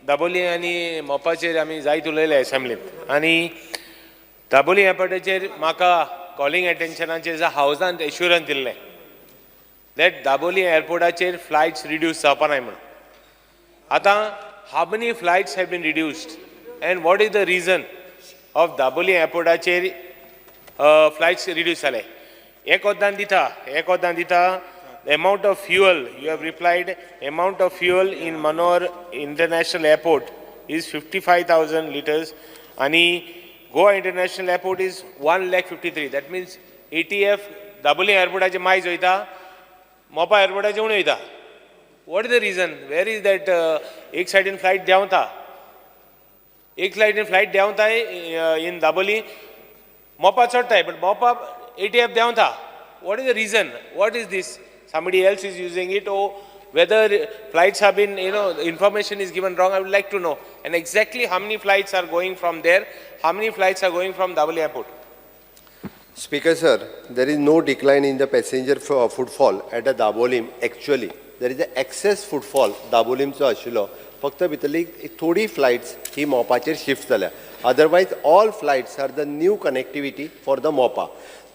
दाबोली आनी मोपाचेर आमी जायत उलयले असेंब्लींत आनी दाबोली एअरपोर्टाचेर म्हाका कॉलिंग एटेन्शनाचेर हावजांत एश्युरन्स दिल्लें दॅट दाबोली एअरपोर्टाचेर फ्लायट्स रिड्यूस जावपा नाय म्हणून. आतां हाव many flights have been reduced and what is the reason of Dabolim एअरपोर्टाचेर फ्लायट्स रिड्यूस जाले? एक वद्दान दिता the amount of fuel, you have replied, amount of fuel in Manor International Airport is 55,000 liters and Goa International Airport is 1,53,000. That means ATF Dabolim Airport ache mais hoita, Mopa Airport ache uni hoita. What is the reason? Where is that ek side in flight down tha? Ek side in flight down tha in Daboli, Mopa chadta hai, but Mopa ATF down tha. What is the reason? What is this? Somebody else is using it, or whether flights have been, information is given wrong, I would like to know. And exactly how many flights are going from there, how many flights are going from Daboli Airport? Speaker sir, there is no decline in the passenger footfall at the Dabolim. Actually, there is an excess footfall Dabolim cho ashilo. फक्त भितरली थोडी flights ही मोपाचेर shift जाल्या. Otherwise, all flights are the new connectivity for the मोपा.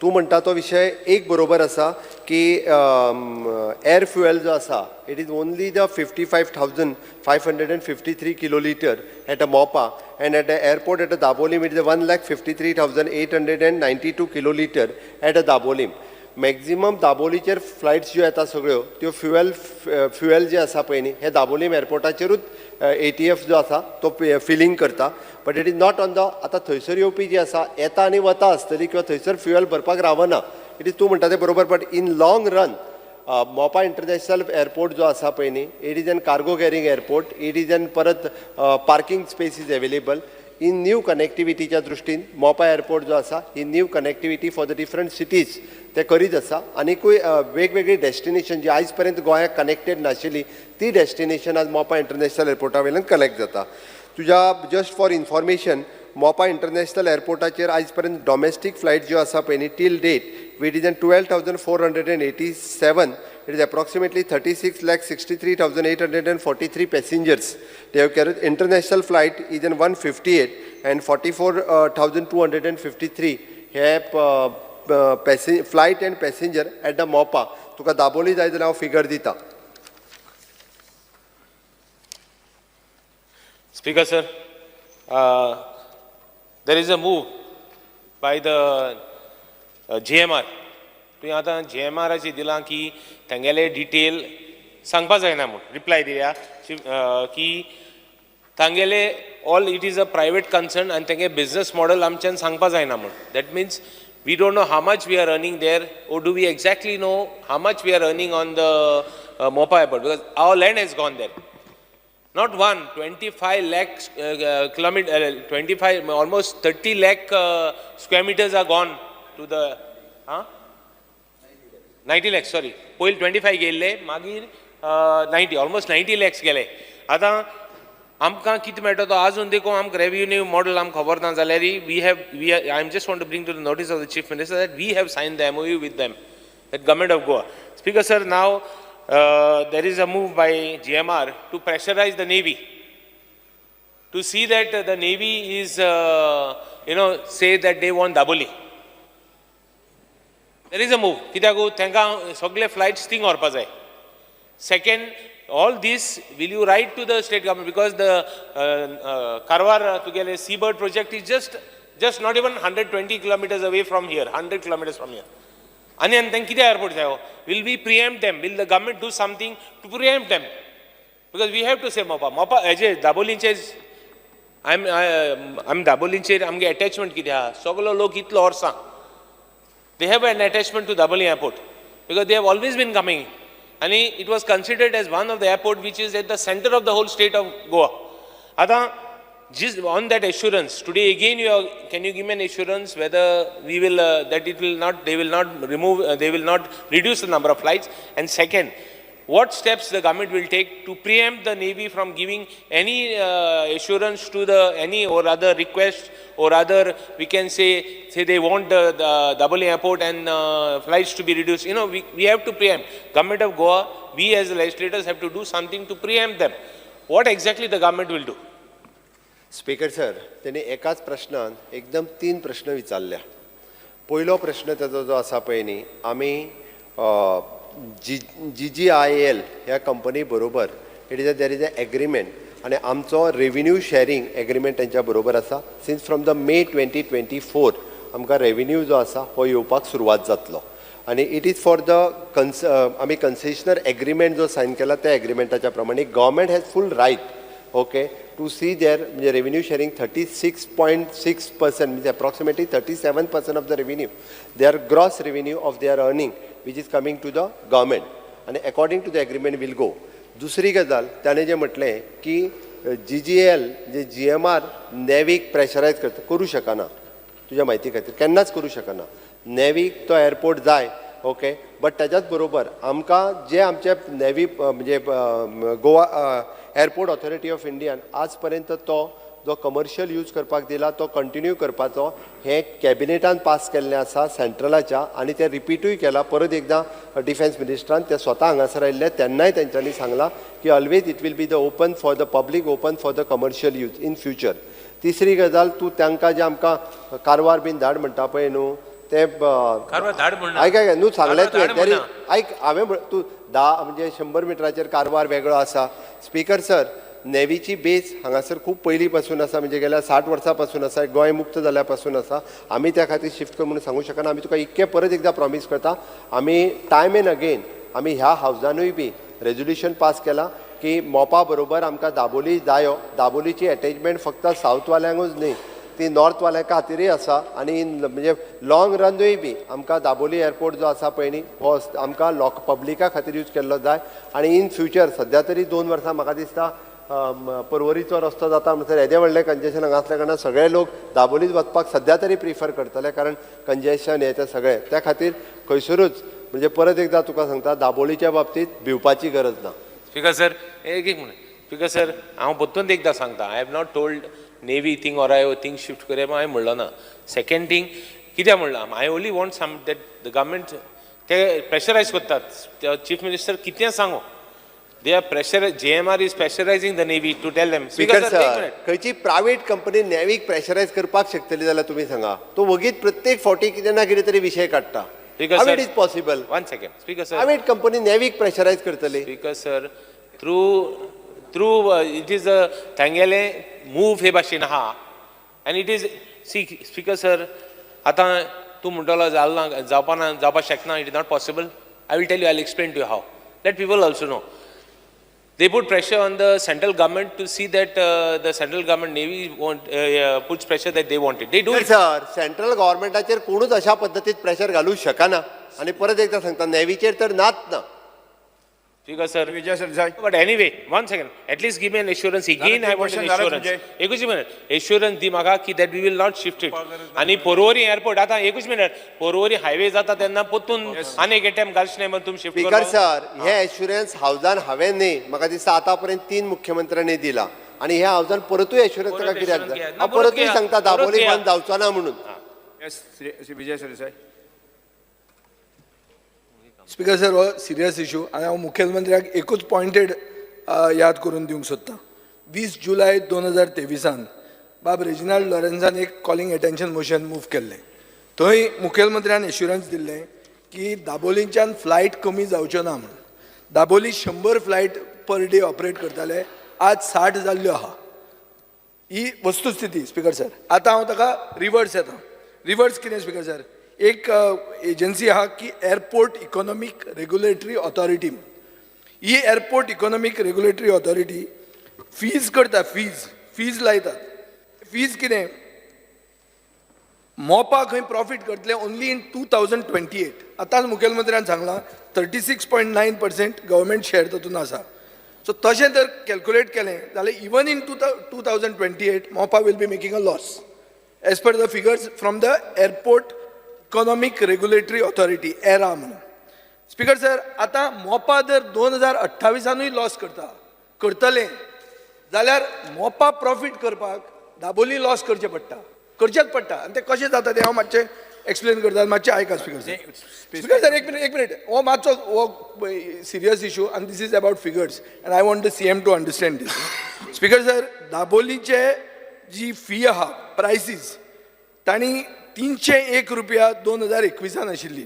तू म्हणटा तो विषय एक बरोबर आसा की एअर फ्युएल जो आसा it is only the 55,553 kiloliter at a MOPA and at the airport at a Dabolim it is 1,53,892 kiloliter at a Dabolim. Maximum दाबोलीचेर फ्लायट्स ज्यो येता सगळ्यो त्यो फ्युएल जे आसा पळय न्ही हे दाबोलीम एअरपोर्टाचेरूच ATF जो आसा तो फिलिंग करता. But it is not on the आतां थंयसर येवपी जी आसा येता आनी वता आसतली किंवा थंयसर फ्युएल भरपाक रावना. इट इज तूं म्हणटा तें बरोबर. But in long run Mopa international airport जो आसा पळय न्ही it is an cargo carrying airport. It is an परत parking space is available. In new कनेक्टिविटीच्या दृश्टीन मोपा एअरपोर्ट जो आसा ही new connectivity for the different cities ते करीत आसा. आनीकूय वेगवेगळी डेस्टिनेशन जी आयज पर्यंत गोंयाक कनेक्टेड नाशिल्ली ती डेस्टिनेशन आज मोपा इंटरनॅशनल एअरपोर्टा वयल्यान कनेक्ट जाता. तुज्या just for information Mopa international एअरपोर्टाचेर आयज पर्यंत डॉमेस्टीक फ्लायट ज्यो आसा पळय न्ही till date it is an 12,487. It is approximately 36,63,843 passengers. They have carried. International flight is in 158 and 44,253 have flight and passenger at the MOPA. तुका दाबोली जाय जाल्यार हांव फिगर दिता. Speaker sir, there is a move by the GMR. तुवें आतां GMR दिलां की तेंगेले detail सांगपा जायना म्हूण रिप्लाय दिल्या की तांगेले all it is a private concern आनी तेंगे बिजनस मॉडल आमच्यान सांगपा जायना म्हूण. That means we don't know how much we are earning there or do we exactly know how much we are earning on the Mopa airport, because our land has gone there. Not 25 lakh kilometer, 25 almost 30 lakh square meters are gone to the 90 lakhs, sorry. पहिले 25 गेल्ले मागीर 90 almost 90 lakhs गेले. आतां आमकां कितें मेळटा तो आजून देखून आमकां रेव्हेन्यू मॉडल आमकां खबर ना जाल्यार we have I am just want to bring to the notice of the chief minister that we have sign the MOU with them, that government of Goa. Speaker sir, now there is a move by GMR to pressurize the Navy to see that the Navy is say that they want Daboli. There is a move. कित्याक तांकां सगळे flights thing व्हरपा जाय. Second, all this will you write to the state government, because the Karwar तुगेले seabird project is just not even 120 kilometers away from here, 100 kilometers from here. And then कितें airport जाय? Will we preempt them? Will the government do something to preempt them? Because we have to say Mopa हेजे दाबोलींचे आमी दाबोलींचेर आमगे attachment कितें आहा? सगलो लोक इतलो वर्सां they have an attachment to Dabolim airport because they have always been coming, and it was considered as one of the airport which is at the center of the whole state of Goa. Ata just on that assurance today again can you give me an assurance whether we will that it will not, they will not remove, they will not reduce the number of flights? And second, what steps the government will take to preempt the Navy from giving any assurance to the any or other request or other, we can say they want the Dabolim airport and flights to be reduced. We have to preempt. Government of Goa, we as the legislators have to do something to preempt them. what exactly the government will do? Speaker sir, त्यांनी एकाच प्रश्नान एकदम 3 प्रश्न विचारल्या. पयलो प्रश्न त्याचो जो आसा पळय न्ही, आमी GGIL ह्या कंपनी बरोबर देर इज अ एग्रीमेंट आनी आमचो रेव्हेन्यू शेअरिंग एग्रीमेंट त्यांच्या बरोबर आसा. सिन्स फ्रॉम द मे 2024 आमकां रेव्हेन्यू जो आसा हो येवपाक सुरवात जातलो आनी इट इज फॉर द आमी कन्सेशनर एग्रीमेंट जो सायन केला त्या एग्रीमेंटाच्या प्रमाणे government has full right okay to see there म्हणजे रेव्हेन्यू शेअरिंग 36.6% म्हणजे approximately 37% of the revenue their gross revenue of their earning which is coming to the government आनी according to the agreement will go. दुसरी गजाल त्याने जे म्हटलें की GGL जे GMR नेवीक प्रेशरायज करू शकना, तुझ्या म्हायती खातीर केन्नाच करू शकना. नेवीक तो एअरपोर्ट जाय ओके, बट त्याच्याच बरोबर आमकां जे आमचे नेवी म्हणजे Goa airport authority of Indian आज पर्यंत तो जो कमर्शियल यूज करपाक दिला तो कंटिन्यू करपाचो हे कॅबिनेटान पास केल्लें आसा सेंट्रलाच्या आनी ते रिपीटूय केला. परत एकदां डिफेन्स मिनिस्टरान ते स्वता हांगासर आयिल्ले तेन्नाय तेंच्यांनी सांगला की always it will be the open for the public open for the commercial use in future. तिसरी गजाल तूं तांकां जे आमकां कारवार बीन धाड म्हणटा पळय न्हू ते आयक न्हू सांगलें तुवें आयक हांवें तूं 10 म्हणजे 100 मिटराचेर कारवार वेगळो आसा. स्पीकर सर, नेवीची बेस हांगासर खूब पयलीं पासून आसा म्हणजे गेल्या 60 वर्सां पासून आसा. गोंय मुक्त जाल्या पासून आसा. आमी त्या खातीर शिफ्ट कर म्हणून सांगूं शकना. आमी तुका इतकें परत एकदां प्रॉमीस करता आमी टायम एंड अगेन आमी ह्या हावजानूय बी रेजोल्युशन पास केला की मोपा बरोबर आमकां दाबोली जायो. दाबोलीची अटॅचमेंट फक्त सावथवाल्यांकूच न्ही ती नॉर्थवाल्या खातीरय आसा आनी म्हणजे लॉंग रनूय बी आमकां दाबोली एअरपोर्ट जो आसा पळय न्ही हो आमकां पब्लिका खातीर यूज केल्लो जाय आनी इन फ्युचर सद्या तरी 2 वर्सां म्हाका दिसता पर्वरीचो रस्तो जाता म्हणसर येदें व्हडलें कंजेशन हांगा आसल्या कारणान सगळे लोक दाबोलीच वचपाक सद्या तरी प्रिफर करतले कारण कंजेशन हें तें सगळें त्या खातीर खंयसरूच म्हणजे परत एकदां तुका सांगता दाबोलीच्या बाबतींत भिवपाची गरज ना. स्पीकर सर एक म्हणून स्पीकर सर हांव परतून एकदां सांगता I have not told navy thing or I think shift करया हांवें म्हणलो ना. सेकंड थिंग कित्याक म्हणलां I only want some that the government ते प्रेशरायज करतात. चीफ मिनिस्टर कितें सांगू they are pressure GMR is pressurizing the navy to tell them speaker sir खंयची प्रायवेट कंपनी नेवीक प्रेशरायज करपाक शकतली जाल्यार तुमी सांगा. तो वगीत प्रत्येक फावटी कितें ना कितें तरी विशय काडटा. How it is possible. 1 second speaker sir private company नेवीक प्रेशरायज करतली. Speaker sir through it is तांगेले मूव हे भाशेन आहा आनी it is see speaker sir आतां तूं म्हणटलो जावपाक शकना. It is not possible. I will tell you I will explain to you how. Let people also know. They put pressure on the central government to see that the central government Navy puts pressure that they want it. They do it. Sir central गव्हर्नमेंटाचेर कोणूच अशा पद्दतीत pressure घालूं शकना आनी परत एकदा सांगता नेवीचेर तर नाच ना. Speaker sir, but anyway, 1 second. At least give me an assurance. Again, I want an assurance. एकूच मिनट. Assurance दी म्हाका की that we will not shift it. आणि पोरवरी एअरपोर्ट आता एकूच मिनट. पोरवरी हायवे जाता तेन्ना पोतून अनेक एटीएम घालचे नाही तुम शिफ्ट स्पीकर सर हे एश्युरन्स हावजान हांवें न्ही म्हाका दिसता आतां पर्यंत 3 मुख्यमंत्र्यांनी दिला आनी ह्या हावजान परतूय एश्युरन्स ताका कित्याक जाय. हांव परतूय सांगता दाबोली बंद जावचो ना म्हणून. विजय सरदेसाय. स्पीकर सर हो सिरियस इशू आनी हांव मुखेलमंत्र्याक एकूच पॉयंटेड याद करून दिवंक सोदतां. 20 जुलय 2023 बाब रेजिनाल्ड लॉरेन्सान एक कॉलिंग एटेन्शन मोशन मूव केल्लें. थंय मुखेलमंत्र्यान एश्युरन्स दिल्लें की दाबोलींच्यान फ्लायट कमी जावच्यो ना म्हणून. Dabolim 100 flight per day operate करताले, आज 60 जाल्ल्यो आहा. ही वस्तुस्थिती स्पीकर सर. आतां हांव ताका रिवर्स येता. रिवर्स कितें स्पीकर सर एक एजन्सी आहा की एअरपोर्ट इकॉनॉमिक रेग्युलेटरी ऑथॉरिटी. ही airport economic regulatory authority fees करता. फीज लायतात. फीज कितें मोपा खंय प्रॉफिट करतले ओन्ली इन 2028. आतांच मुखेलमंत्र्यान सांगलां 36.9% गव्हर्मेंट शेअर तातूंत आसा. सो तशें जर कॅल्क्युलेट केलें जाल्यार even in 2028 Mopa will be making a loss as per the figures from the airport economic regulatory authority AERA म्हणून. स्पीकर सर आतां मोपा जर 2028 लॉस करतले जाल्यार मोपा प्रॉफिट करपाक दाबोली लॉस करचेंच पडटा आनी तें कशें जाता तें हांव मातशें एक्सप्लेन करतात मातशें आयका स्पिकर सर एक मिनिट हो मातसो हो सिरियस इशू आनी this is about figures and I want the CM to understand these speaker sir दाबोलीचे जी फी आहा प्रायसीस तांणी 301 रुपया 2021 आशिल्ली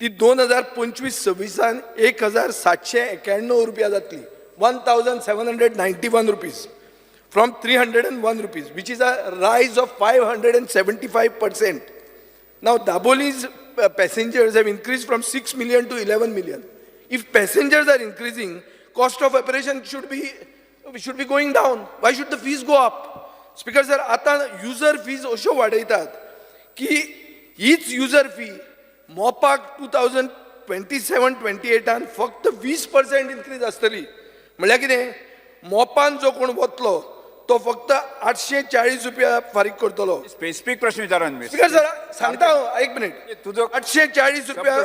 ती 2025-26 1791 रुपया जातली 1791 rupees from 301 rupees, which is a rise of 575%. Now, Daboli's passengers have increased from 6 million to 11 million. If passengers are increasing, cost of operation should be going down. Why should the fees go up? Speaker sir, आता user fees अश्यो वाडयतात की हीच user fee मोपाक 2027-28 फक्त 20% increase आसतली. म्हळ्यार कितें मोपान जो कोण वतलो तो फक्त 840 रुपया फारीक करतलो. स्पेसिफिक प्रश्न विचारा स्पीकर सर सांगता एक मिनिट तुझो 840 रुपया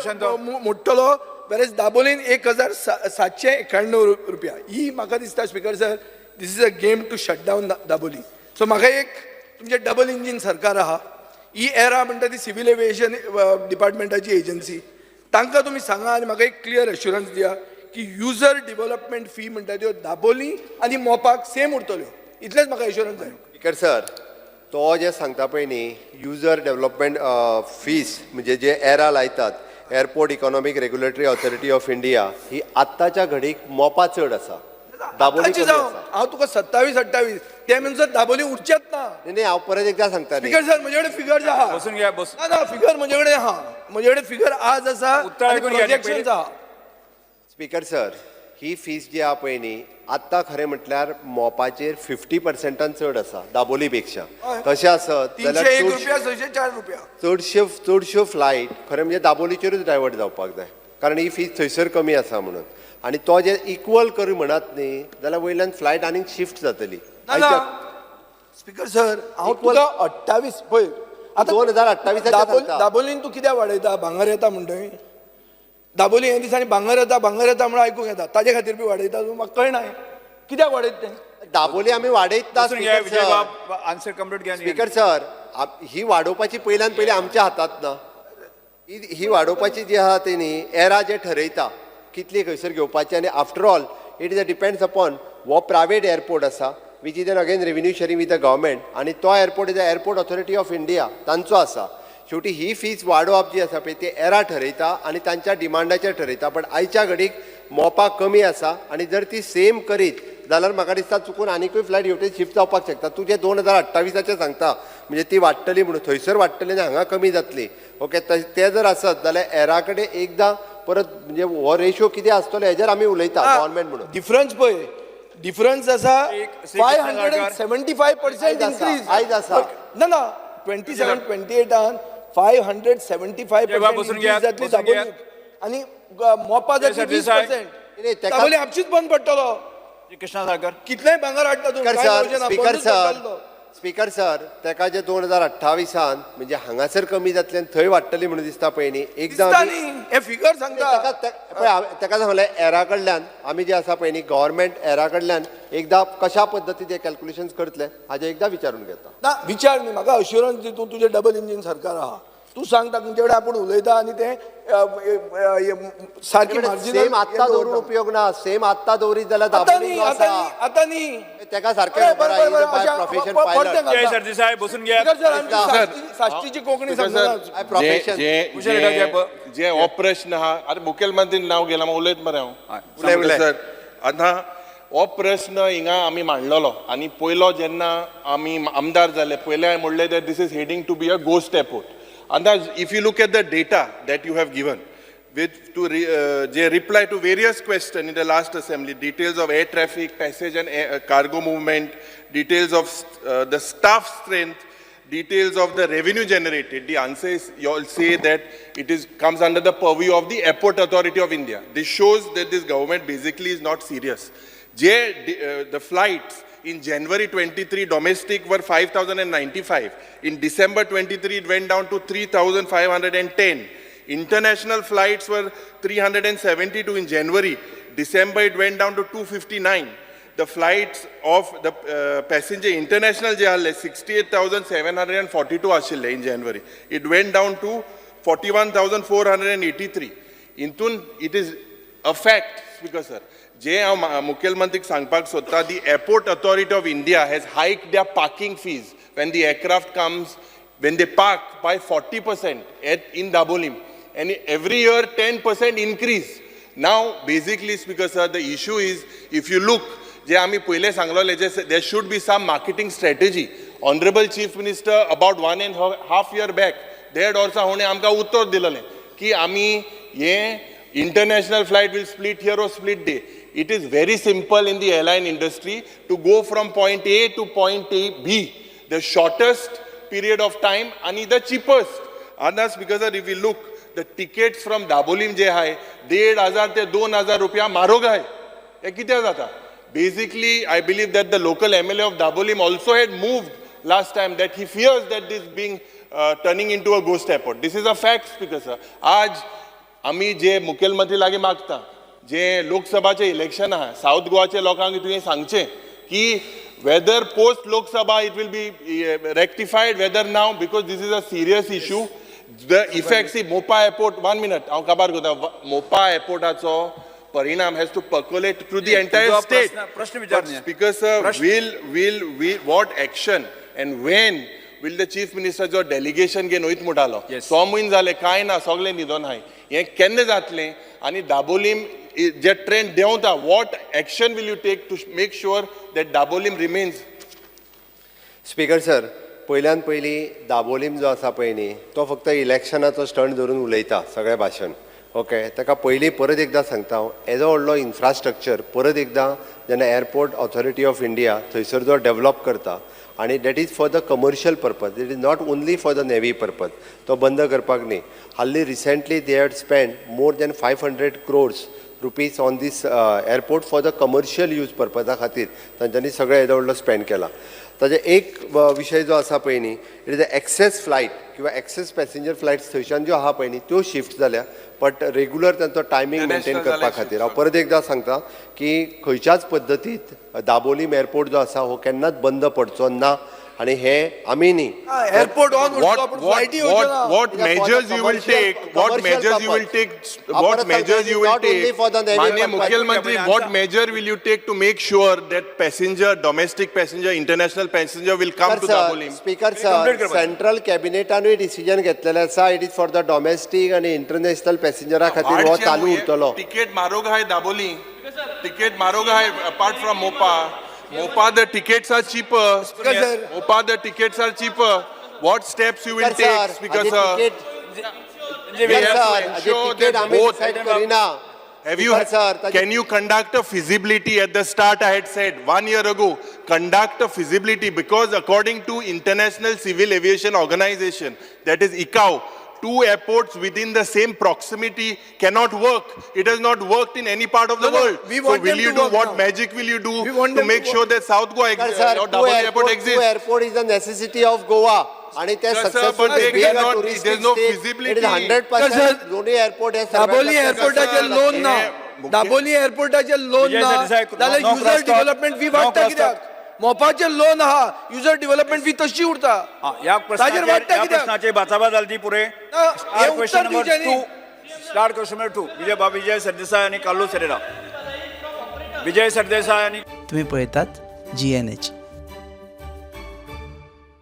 मोडटलो वेरेज दाबोलीन 1791 रुपया. ही म्हाका दिसता speaker sir this is a game to shut down Dabolim. So म्हाका एक तुमचे डबल इंजीन सरकार आहा ही एरा म्हणटा ती सिव्हिल एविएशन डिपार्टमेंटाची एजन्सी तांकां तुमी सांगा आनी म्हाका एक क्लियर एश्युरन्स दिया की युजर डेव्हलपमेंट फी म्हणटा त्यो दाबोली आनी मोपाक सेम उरतल्यो. इतलेंच म्हाका एश्युरन्स जाय. स्पिकर सर तो जे सांगता पळय न्ही युजर डेव्हलपमेंट फीस म्हणजे जे एरा लायतात airport economic regulatory authority of India ही आत्ताच्या घडीक मोपा चड आसा दाबोली कमी आसा. हांव तुका 27-28 ते म्हणसर दाबोली उरचेच ना. नाही हांव परत एकदा सांगता न्ही. स्पीकर सर म्हजे कडेन फिगर्स आहा. बसून घ्या बस ना फिगर म्हजे कडेन आहा. म्हजे कडेन फिगर आज आसा उत्तर ऐकून घ्या. प्रोजेक्शन्स आहा. स्पीकर सर ही फीस जी आहा पळय न्ही आत्तां खरें म्हटल्यार मोपाचेर 50% चड आसा दाबोली पेक्षा. तशें आसत जाल्यार 301 रुपया 604 रुपया चडश्यो फ्लायट खरें म्हणजे दाबोलीचेरूच डायवर्ट जावपाक जाय कारण ही फीस थंयसर कमी आसा म्हणून. आनी तो जे इक्वल करूं म्हणत न्ही जाल्यार वयल्यान फ्लायट आनीक शिफ्ट जातली. स्पीकर सर हांव तुका 28 पळय आतां 2028 दाबोलीन तूं कित्याक वाडयता भांगर येता म्हणटोय दाबोली हे दिसांनी भांगर येता म्हणून आयकूंक येता ताजे खातीर बी वाडयता तूं म्हाका कळना कित्याक वाडयता तें. दाबोली आमी वाडयता आन्सर कंप्लीट घ्या. स्पीकर सर ही वाडोवपाची पयल्यान पयली आमच्या हातांत ना. ही वाडोवपाची जी आहा ती न्ही एरा जे ठरयता कितली खंयसर घेवपाची आनी after all it is a depends upon हो प्रायवेट एअरपोर्ट आसा which is an again revenue sharing with the government आनी तो airport is the airport authority of India तांचो आसा. शेवटी ही फीज वाडोवप जी आसा पळय ती एरा ठरयता आनी तांच्या डिमांडाचेर ठरयता. पण आयच्या घडीक मोपाक कमी आसा आनी जर ती सेम करीत जाल्यार म्हाका दिसता चुकून आनीकूय फ्लायट हेवटेन शिफ्ट जावपाक शकता. तूं जे 2028 सांगता म्हणजे ती वाडटली म्हणून थंयसर वाडटली आनी हांगा कमी जातली. ओके ते जर आसत जाल्यार एरा कडेन एकदां परत म्हणजे हो रेशो कितें आसतलो हेजेर आमी उलयता गव्हर्मेंट म्हणून. डिफरन्स पळय डिफरन्स आसा 575% इन्क्रीज आयज आसा ना 27-28 575% जातली दाबोली आनी मोपा जातली 20%. दाबोली आपशीच बंद पडटलो. कृष्णा सागर कितलेंय भांगर हाडटा तूं. स्पीकर सर तेका जे 2028 म्हणजे हांगासर कमी जातले आनी थंय वाडटली म्हणून दिसता पळय न्ही एकदां हे फिगर सांगता तेका सांगलें एरा कडल्यान आमी जे आसा पळय न्ही गव्हर्मेंट एरा कडल्यान एकदां कशा पद्दतीन ते कॅल्क्युलेशन्स करतले हाजे एकदां विचारून घेता. ना विचार न्ही म्हाका अश्युरन्स दी तूं तुजें डबल इंजीन सरकार आहा तूं सांगता तुमचे कडेन आपूण उलयता आनी तें सारकी सेम आत्तां दवरून उपयोग ना. सेम आत्तां दवरीत जाल्यार आतां न्ही तेका सारकें प्रोफेशन पायलट सरदेसाय बसून घ्या. साश्टीची कोंकणी सांगता प्रोफेशन जे ऑपरेशन आहा आतां मुखेलमंत्रीन नांव घेलां हांव उलयत मरे हांव उलय. सर आतां हो प्रश्न हिंगा आमी मांडलेलो आनी पयलो जेन्ना आमी आमदार जाले पयले हांवें म्हणलें that this is heading to be a ghost airport. And if you look at the data that you have given, they reply to various questions in the last assembly, details of air traffic, passage and cargo movement, details of the staff strength, details of the revenue generated. The answer is, you all say that it comes under the purview of the Airport Authority of India. This shows that this government basically is not serious. The flights in January 23 domestic were 5,095. In December 23 it went down to 3,510. International flights were 372 in January. December it went down to 259. the flights of the passenger international जे आले 68,742 आशिल्ले in January. It went down to 41,483. Intun it is a fact, Speaker sir. जे हांव मुखेलमंत्रीक सांगपाक सोदता, the Airport Authority of India has hiked their parking fees when the aircraft comes, when they park by 40% in Dabolim. And every year 10% increase. Now, basically, Speaker sir, the issue is, if you look, जे आम्ही पहिले सांगलोले, there should be some marketing strategy. Honorable Chief Minister, about 1.5 years back, they had also होणे आमकां उत्तर दिलेलें की आम्ही ये international flight will split here or split there. It is very simple in the airline industry to go from point A to point B, the shortest period of time and the cheapest. And that's because if we look, the tickets from Dabolim je hai, 1,500 te 2,000 rupiya marog hai. Ye kitya jata? Basically, I believe that the local MLA of Dabolim also had moved last time, that he fears that this being turning into a ghost airport. This is a fact, Speaker sir. आज आम्ही जे मुखेलमंत्री लागे मागता, जे लोकसभाचे election आहा, south गोवाचे लोकांक तुवें सांगचें की whether post Lok Sabha it will be rectified, whether now, because this is a serious issue. The effects, see, Mopa Airport, 1 minute, हांव काबार करता, Mopa Airportaचो परिणाम has to percolate through the entire state. प्रश्न But विचारणे. Speaker sir, will what action and when will the Chief Minister जो delegation घेवन वयत म्हणटालो, 6 म्हयने जाले कांय ना, सगळें न्हिदोन आहाय, हें केन्ना जातलें? आनी दाबोलीम जे ट्रेंड देंवता, what action will you take to make sure that Dabolim remains? Speaker sir, पयल्यान पयली दाबोलीम जो आसा पळय न्ही, तो फक्त इलेक्शनाचो स्टंट धरून उलयता सगळें भाशण. ओके, ताका पयलीं परत एकदां सांगता हांव, एज अ व्हडलो इन्फ्रास्ट्रक्चर परत एकदां जेन्ना एअरपोर्ट ऑथॉरिटी ऑफ इंडिया थंयसर जो डेव्हलप करता, आणि that is for the commercial purpose, it is not only for the navy purpose, तो बंद करपाक न्ही. हाल्ली recently they had spend more than 500 crores rupees on these airport for the commercial use पर्पजा खातीर तांच्यांनी सगळें येदो व्हडलो स्पेंड केला. ताजे एक विशय जो आसा पळय न्ही, it is the excess flight किंवा एक्सेस पॅसेंजर फ्लायट्स थंयच्यान ज्यो आहा पळय न्ही त्यो शिफ्ट जाल्या, बट रेग्युलर तांचो टायमींग मेंटेन करपा खातीर हांव परत एकदां सांगता की खंयच्याच पद्दतीत दाबोलीम एअरपोर्ट जो आसा हो केन्नाच बंद पडचो ना. आणि हे आमी न्ही, airport on what measures you will take, what measures you will take, माननीय मुख्यमंत्री, what measure will you take to make sure that passenger, domestic passenger, international passenger will come to Dabolim? Speaker sir, central कॅबिनेटानूय decision घेतलेलें आसा, it is for the domestic आणि international पॅसेंजरा खातीर हो चालू उरतलो. टिकेट म्हारग आहाय दाबोली, टिकेट म्हारग आहाय अपार्ट फ्रॉम मोपा. Mopa, the tickets are cheaper. Mopa, the tickets are cheaper. What steps you will take, Speaker sir? We have to ensure that both. Have you? Can you conduct a feasibility? At the start, I had said 1 year ago, conduct a feasibility, because according to International Civil Aviation Organization, that is ICAO, 2 airports within the same proximity cannot work. It has not worked in any part of the world. So will you do, what magic will you do to make sure that South Goa or Double Airport exists? Two airport is a necessity of Goa. आणि ते successful there's no feasibility. 100% दोन्ही airport हे Dabolim एअरपोर्टाचे loan ना, Dabolim एअरपोर्टाचे loan ना, जाल्यार user development fee वाडटा कित्याक? मोपाचे loan आहा, युजर डेव्हलपमेंट फी तशी उरता. या प्रश्नाचे बाचाबाच जाली ती पुरे. Question number 2, start question number 2, Vijay Sardesai आणि काल्लू सेरेरा. विजय सरदेसाय आणि तुम्ही पळयतात GNH.